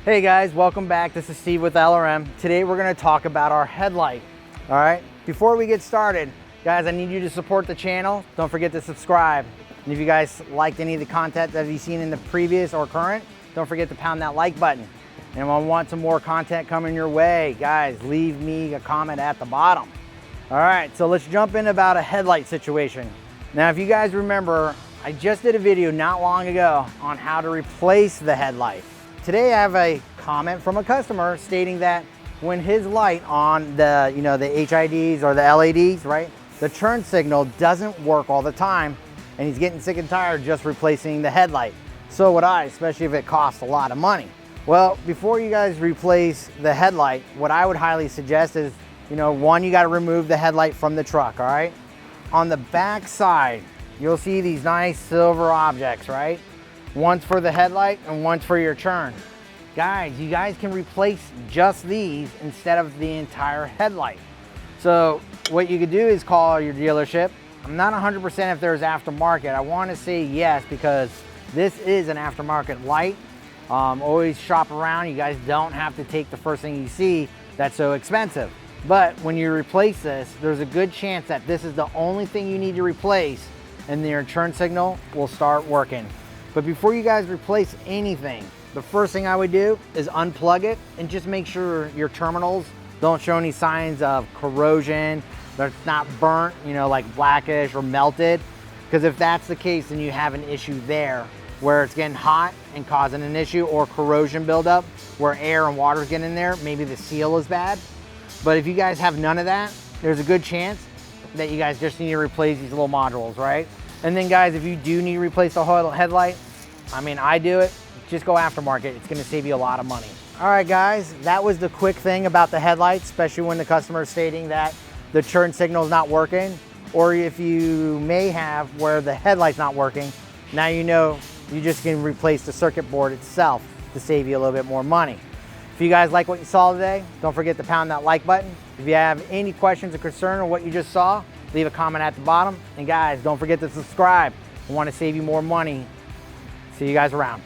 Hey guys, welcome back. This is Steve with LRM. Today we're going to talk about our headlight. All right, before we get started, guys, I need you to support the channel. Don't forget to subscribe. And if you guys liked any of the content that you've seen in the previous or current, don't forget to pound that like button. And if I want some more content coming your way, guys, leave me a comment at the bottom. All right, so let's jump in about a headlight situation. Now, if you guys remember, I just did a video not long ago on how to replace the headlight. Today I have a comment from a customer stating that when his light on the, the HIDs or the LEDs, right, the turn signal doesn't work all the time, and he's getting sick and tired just replacing the headlight. So would I, especially if it costs a lot of money. Well, before you guys replace the headlight, what I would highly suggest is, one, you got to remove the headlight from the truck, all right? On the back side, you'll see these nice silver objects, right? One's for the headlight and one's for your turn. Guys, you guys can replace just these instead of the entire headlight. So what you could do is call your dealership. I'm not 100% if there's aftermarket. I want to say yes, because this is an aftermarket light. Always shop around. You guys don't have to take the first thing you see that's so expensive. But when you replace this, there's a good chance that this is the only thing you need to replace and your turn signal will start working. But before you guys replace anything, the first thing I would do is unplug it and just make sure your terminals don't show any signs of corrosion, they're not burnt, like blackish or melted. Because if that's the case, then you have an issue there where it's getting hot and causing an issue, or corrosion buildup where air and water's getting in there. Maybe the seal is bad. But if you guys have none of that, there's a good chance that you guys just need to replace these little modules, right? And then guys, if you do need to replace the whole headlight, I do it, just go aftermarket. It's gonna save you a lot of money. All right guys, that was the quick thing about the headlights, especially when the customer is stating that the turn signal is not working, or if you may have where the headlight's not working, now you know you just can replace the circuit board itself to save you a little bit more money. If you guys like what you saw today, don't forget to pound that like button. If you have any questions or concern on what you just saw, leave a comment at the bottom. And guys, don't forget to subscribe. We want to save you more money. See you guys around.